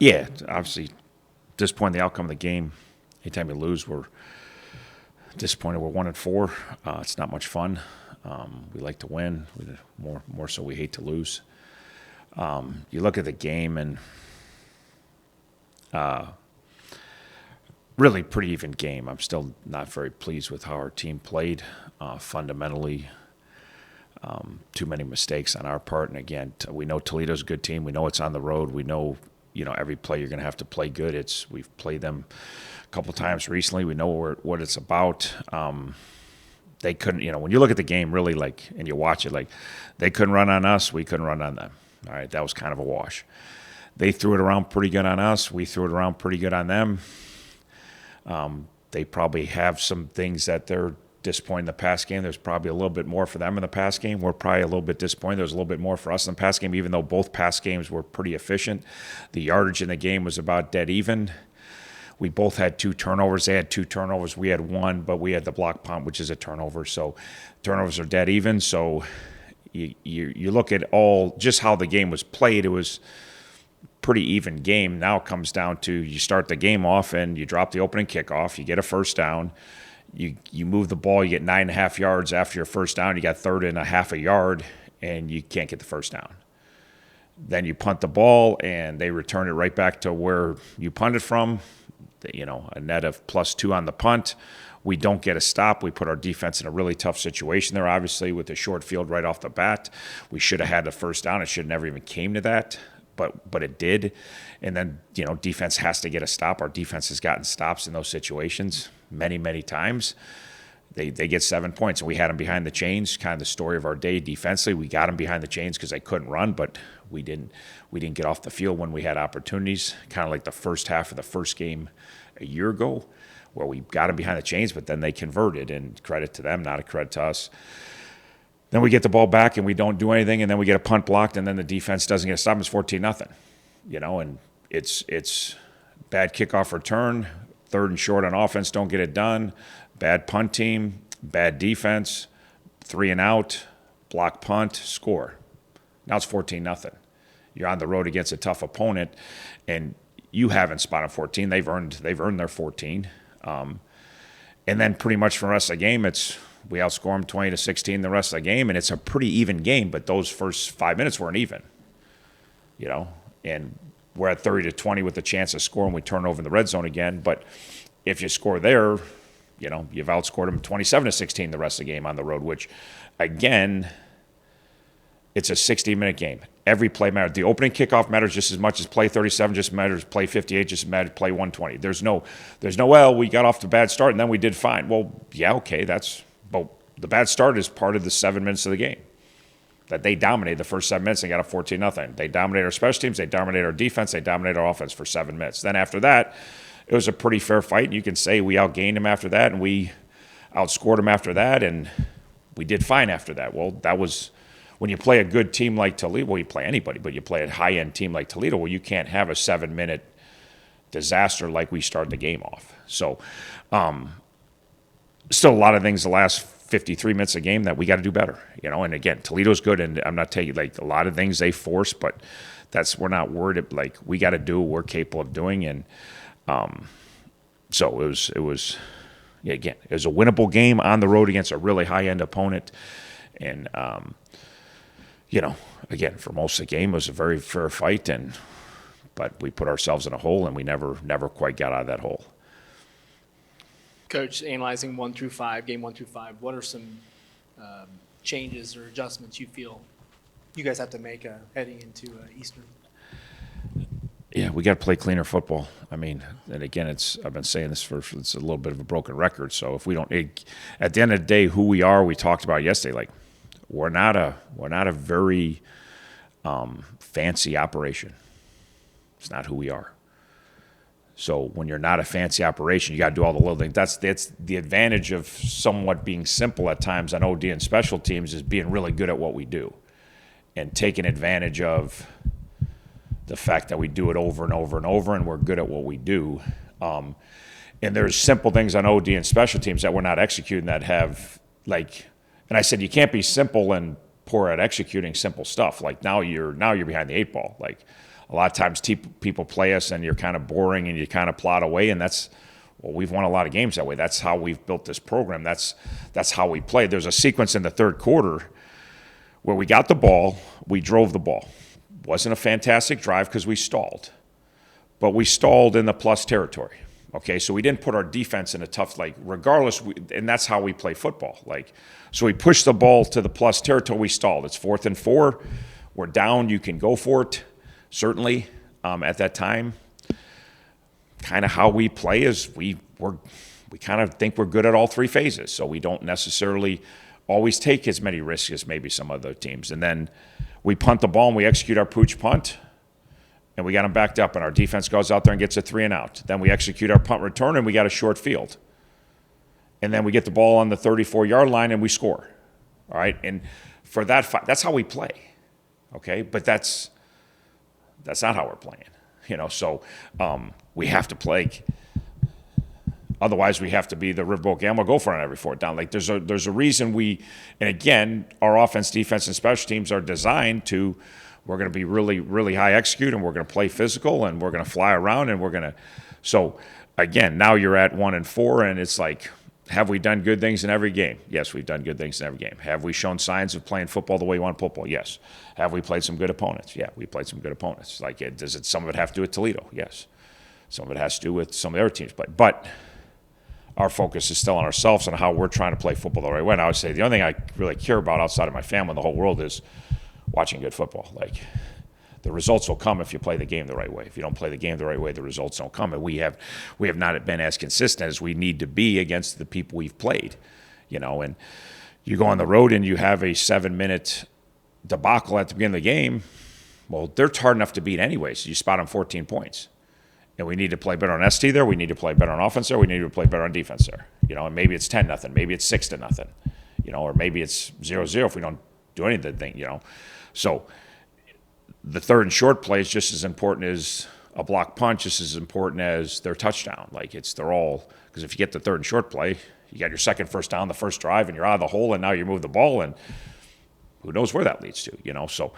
Yeah, obviously, disappointed in the outcome of the game. Anytime you lose, we're disappointed. We're 1-4. It's not much fun. We like to win. More so, we hate to lose. You look at the game and really pretty even game. I'm still not very pleased with how our team played. Fundamentally, too many mistakes on our part. And again, we know Toledo's a good team. We know it's on the road. We know, every play you're going to have to play good. We've played them a couple times recently. We know what it's about. They couldn't, when you look at the game really and you watch it, they couldn't run on us. We couldn't run on them. All right, that was kind of a wash. They threw it around pretty good on us. We threw it around pretty good on them. They probably have some things that they're disappointed in the pass game. There's probably a little bit more for them in the pass game. We're probably a little bit disappointed. There's a little bit more for us in the pass game, even though both pass games were pretty efficient. The yardage in the game was about dead even. We both had 2 turnovers. They had 2 turnovers. We had 1, but we had the block punt, which is a turnover. So turnovers are dead even. So you look at just how the game was played, it was pretty even game. Now it comes down to you start the game off and you drop the opening kickoff. You get a first down. You move the ball. You get 9.5 yards after your first down. You got 3.5 a yard, and you can't get the first down. Then you punt the ball, and they return it right back to where you punted from. A net of +2 on the punt. We don't get a stop. We put our defense in a really tough situation there, obviously, with the short field right off the bat. We should have had the first down. It should have never even came to that, but it did. And then, defense has to get a stop. Our defense has gotten stops in those situations many, many times. They get 7 points, and we had them behind the chains, kind of the story of our day defensively. We got them behind the chains because they couldn't run, but we didn't get off the field when we had opportunities, kind of like the first half of the first game a year ago, where we got them behind the chains, but then they converted, and credit to them, not a credit to us. Then we get the ball back, and we don't do anything, and then we get a punt blocked, and then the defense doesn't get a stop. It's 14-0, and it's bad kickoff return, 3rd and short on offense, don't get it done, bad punt team, bad defense, 3 and out, block punt, score. Now it's 14-0. You're on the road against a tough opponent, and you haven't spotted 14. They've earned their 14. And then pretty much for the rest of the game, we outscore them 20-16 the rest of the game, and it's a pretty even game. But those first 5 minutes weren't even, and we're at 30-20 with the chance of scoring. We turn over in the red zone again. But if you score there, you've outscored them 27-16 the rest of the game on the road, which, again, it's a 60-minute game. Every play matters. The opening kickoff matters just as much as play 37, just matters play 58, just matters play 120. There's no, well, we got off to a bad start and then we did fine. Well, yeah, okay, but the bad start is part of the 7 minutes of the game. That they dominated the first 7 minutes and got a 14-0. They dominated our special teams, they dominated our defense, they dominated our offense for 7 minutes. Then after that, it was a pretty fair fight, and you can say we outgained them after that and we outscored them after that, and we did fine after that. Well, that was when you play a good team like Toledo. Well, you play anybody, but you play a high-end team like Toledo, well, you can't have a 7-minute disaster like we started the game off. So still a lot of things the last 53 minutes of the game that we got to do better, and again, Toledo's good, and I'm not taking a lot of things they force, but we're not worried. We got to do what we're capable of doing, and so it was again, it was a winnable game on the road against a really high-end opponent, and again, for most of the game, it was a very fair fight, but we put ourselves in a hole, and we never quite got out of that hole. Coach, analyzing game 1 through 5, what are some changes or adjustments you feel you guys have to make heading into Eastern? Yeah, we got to play cleaner football. I mean, and again, I've been saying this it's a little bit of a broken record. So if we don't, at the end of the day, who we are, we talked about yesterday. We're not a very fancy operation. It's not who we are. So when you're not a fancy operation, you got to do all the little things. That's the advantage of somewhat being simple at times on OD and special teams, is being really good at what we do and taking advantage of the fact that we do it over and over and over, and we're good at what we do. And there's simple things on OD and special teams that we're not executing that have and I said you can't be simple and poor at executing simple stuff. Now you're behind the 8 ball. A lot of times people play us and you're kind of boring and you kind of plod away, and we've won a lot of games that way. That's how we've built this program. That's how we play. There's a sequence in the third quarter where we got the ball, we drove the ball. Wasn't a fantastic drive because we stalled, but we stalled in the plus territory. Okay, so we didn't put our defense in a tough, regardless, and that's how we play football. So we pushed the ball to the plus territory, we stalled. It's 4th and 4. We're down, you can go for it, certainly, at that time. Kind of how we play is we kind of think we're good at all three phases, so we don't necessarily always take as many risks as maybe some other teams. And then we punt the ball and we execute our pooch punt, and we got them backed up, and our defense goes out there and gets a 3-and-out. Then we execute our punt return, and we got a short field. And then we get the ball on the 34-yard line, and we score. All right? And for that's how we play. Okay? But that's not how we're playing. So we have to play. Otherwise, we have to be the Riverboat Gamble, go for it on every fourth down. There's a reason and again, our offense, defense, and special teams are designed to. We're going to be really, really high execute, and we're going to play physical, and we're going to fly around, and we're going to. So, again, now you're at 1 and 4, and it's like, have we done good things in every game? Yes, we've done good things in every game. Have we shown signs of playing football the way we want football? Yes. Have we played some good opponents? Yeah, we played some good opponents. Some of it have to do with Toledo? Yes. Some of it has to do with some of the other teams. But our focus is still on ourselves and how we're trying to play football the right way. And I would say the only thing I really care about outside of my family and the whole world is watching good football. The results will come if you play the game the right way. If you don't play the game the right way, the results don't come. And we have not been as consistent as we need to be against the people we've played. And you go on the road and you have a 7-minute debacle at the beginning of the game. Well, they're hard enough to beat anyway, so you spot them 14 points. And we need to play better on ST there. We need to play better on offense there. We need to play better on defense there. And maybe it's 10-0. Maybe it's 6-0. Or maybe it's 0-0 if we don't do anything. So the third and short play is just as important as a block punch, just as important as their touchdown. They're all, because if you get the third and short play, you got your second first down, the first drive, and you're out of the hole, and now you move the ball, and who knows where that leads to, So,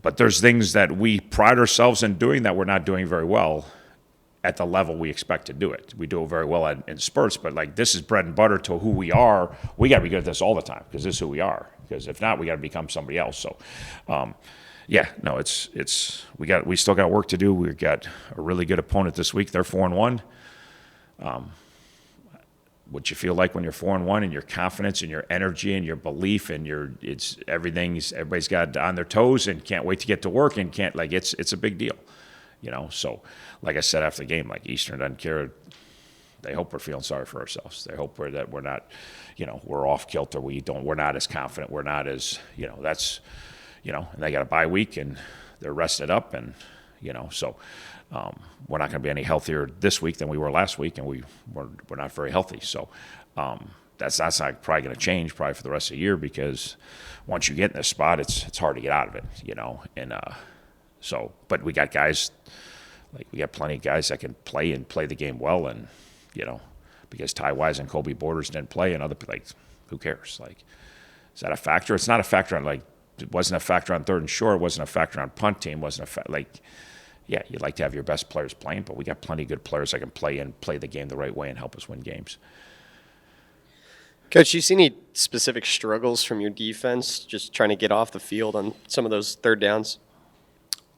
but there's things that we pride ourselves in doing that we're not doing very well at the level we expect to do it. We do it very well in spurts, but this is bread and butter to who we are. We got to be good at this all the time because this is who we are. Because if not, we got to become somebody else. So, we still got work to do. We've got a really good opponent this week. They're 4-1. What you feel like when you're 4-1 and your confidence and your energy and your belief and everybody's got on their toes and can't wait to get to work and it's a big deal. So like I said after the game, Eastern doesn't care. They hope we're feeling sorry for ourselves. They hope we're not, we're off kilter. We're not as confident. We're not as, that's, and they got a bye week and they're rested up and, so we're not going to be any healthier this week than we were last week, and we're not very healthy. So that's not probably going to change probably for the rest of the year because once you get in this spot, it's hard to get out of it, and but we got guys. We got plenty of guys that can play the game well, and because Ty Wise and Kobe Borders didn't play, and other who cares? Is that a factor? It's not a factor on it wasn't a factor on third and short. It wasn't a factor on punt team. Wasn't a yeah, you'd like to have your best players playing, but we got plenty of good players that can play the game the right way and help us win games. Coach, you see any specific struggles from your defense just trying to get off the field on some of those third downs?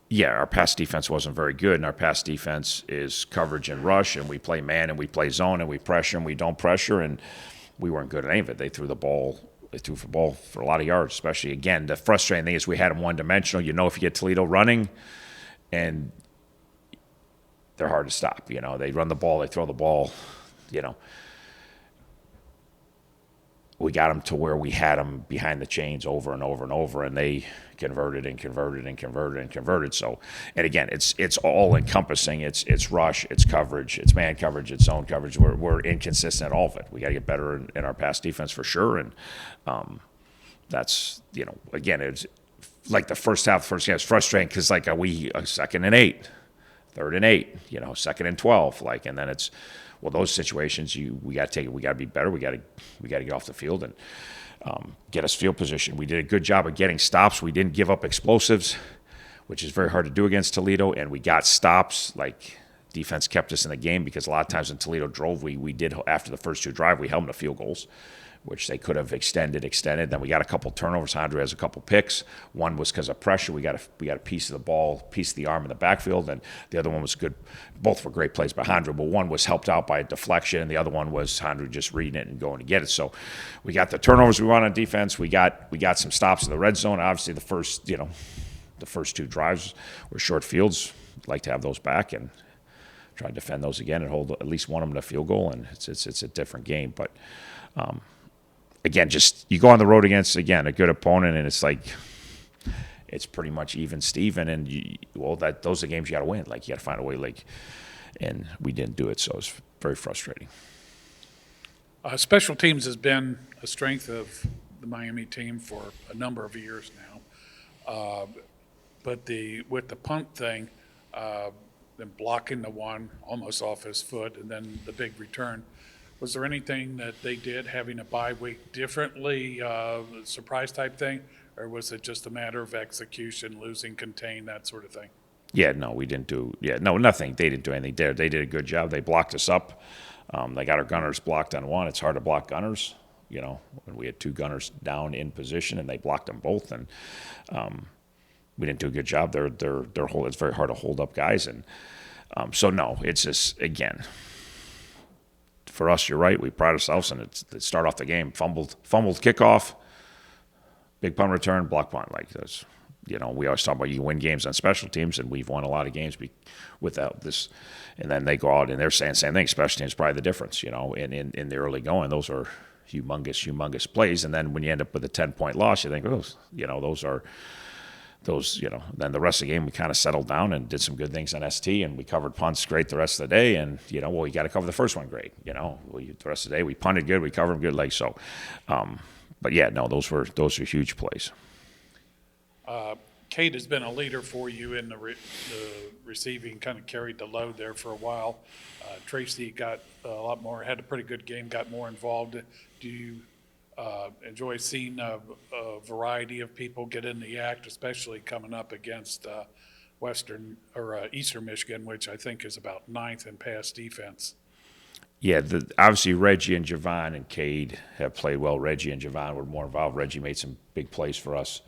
Yeah, our pass defense wasn't very good, and our pass defense is coverage and rush, and we play man and we play zone and we pressure and we don't pressure, and we weren't good at any of it. They threw the ball for a lot of yards, especially, again, the frustrating thing is we had them one-dimensional. If you get Toledo running, and they're hard to stop. They run the ball, they throw the ball. We got them to where we had them behind the chains over and over and over, and they converted and converted and converted and converted. So, and again, it's all encompassing. It's rush, it's coverage, it's man coverage, it's zone coverage. We're inconsistent at all of it. We got to get better in our pass defense for sure. And that's again, it's like the first half. The first game is frustrating because we 2nd and 8, 3rd and 8, 2nd and 12, and then it's. Well, those situations we got to be better. We got to get off the field and get us field position. We did a good job of getting stops. We didn't give up explosives. which is very hard to do against Toledo. And we got stops. Like, defense kept us in the game because a lot of times when Toledo drove, we did, after the first 2 drives, we held them to field goals, which they could have extended. Then we got a couple turnovers. Andre has a couple picks. One was because of pressure. We got a piece of the ball, piece of the arm in the backfield, and the other one was good. Both were great plays by Andre, but one was helped out by a deflection, and the other one was Andre just reading it and going to get it. So we got the turnovers we want on defense. We got some stops in the red zone. Obviously, the first 2 drives were short fields. I'd like to have those back and try to defend those again and hold at least one of them to field goal, and it's a different game, but. Again, just you go on the road against, again, a good opponent, and it's like it's pretty much even Steven, and those are games you got to win. Like, you got to find a way, and we didn't do it, so it's very frustrating. Special teams has been a strength of the Miami team for a number of years now, but with the punt thing, then blocking the one almost off his foot, and then the big return. Was there anything that they did, having a bye week differently, surprise type thing, or was it just a matter of execution, losing contain, that sort of thing? Yeah, no, we didn't do. Yeah, no, nothing. They didn't do anything there. They did a good job. They blocked us up. They got our gunners blocked on one. It's hard to block gunners, when we had 2 gunners down in position, and they blocked them both, and we didn't do a good job. It's very hard to hold up guys, and so no, it's just, again. For us, you're right. We pride ourselves in it. Start off the game, fumbled kickoff, big punt return, block punt. Like, that's, we always talk about you win games on special teams, and we've won a lot of games without this. And then they go out and they're saying the same thing. Special teams probably the difference. In the early going, those are humongous plays. And then when you end up with a 10-point loss, you think, then the rest of the game we kind of settled down and did some good things on ST, and we covered punts great the rest of the day, and you got to cover the first one great. The rest of the day we punted good, we covered them good, but yeah, no, those were huge plays. Cade has been a leader for you in the receiving, kind of carried the load there for a while. Tracy got a lot more, had a pretty good game, got more involved. Do you enjoy seeing a variety of people get in the act, especially coming up against Eastern Michigan, which I think is about 9th in pass defense? Yeah, obviously Reggie and Javon and Cade have played well. Reggie and Javon were more involved. Reggie made some big plays for us.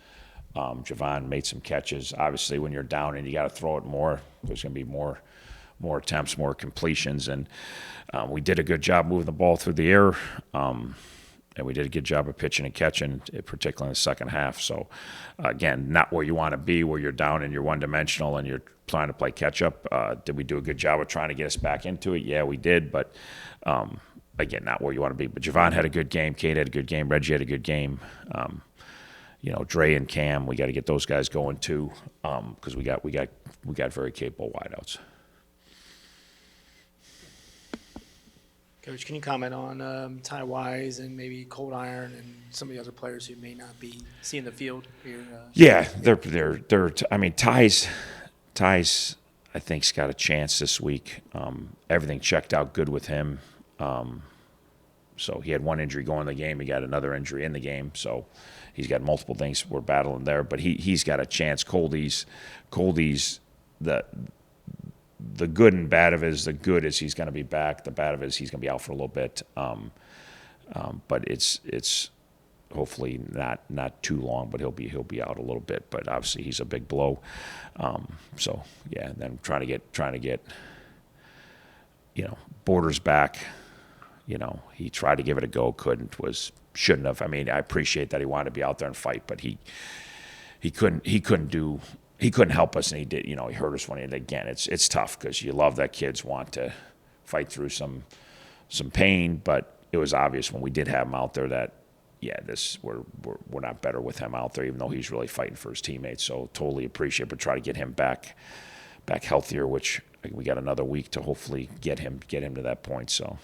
Javon made some catches. Obviously, when you're down and you got to throw it more, there's going to be more attempts, more completions, and we did a good job moving the ball through the air. And we did a good job of pitching and catching, particularly in the second half. So, again, not where you want to be, where you're down and you're one-dimensional and you're trying to play catch-up. Did we do a good job of trying to get us back into it? Yeah, we did. But, again, not where you want to be. But Javon had a good game. Kate had a good game. Reggie had a good game. Dre and Cam, we got to get those guys going too, because we got very capable wideouts. Coach, can you comment on Ty Wise and maybe Cold Iron and some of the other players who may not be seeing the field here? Yeah, they're. I mean, Ty's. I think's got a chance this week. Everything checked out good with him. So he had one injury going in the game. He got another injury in the game. So he's got multiple things we're battling there. But he's got a chance. Coldie's the good and bad of it is the good is he's going to be back. The bad of it is he's going to be out for a little bit. But it's hopefully not too long. But he'll be out a little bit. But obviously he's a big blow. So yeah, and then trying to get Borders back. He tried to give it a go, shouldn't have. I mean, I appreciate that he wanted to be out there and fight, but he couldn't help us, and he did. He hurt us when again. It's tough because you love that kids want to fight through some pain, but it was obvious when we did have him out there that we're not better with him out there, even though he's really fighting for his teammates. So totally appreciate, but try to get him back healthier, which we got another week to hopefully get him to that point. So.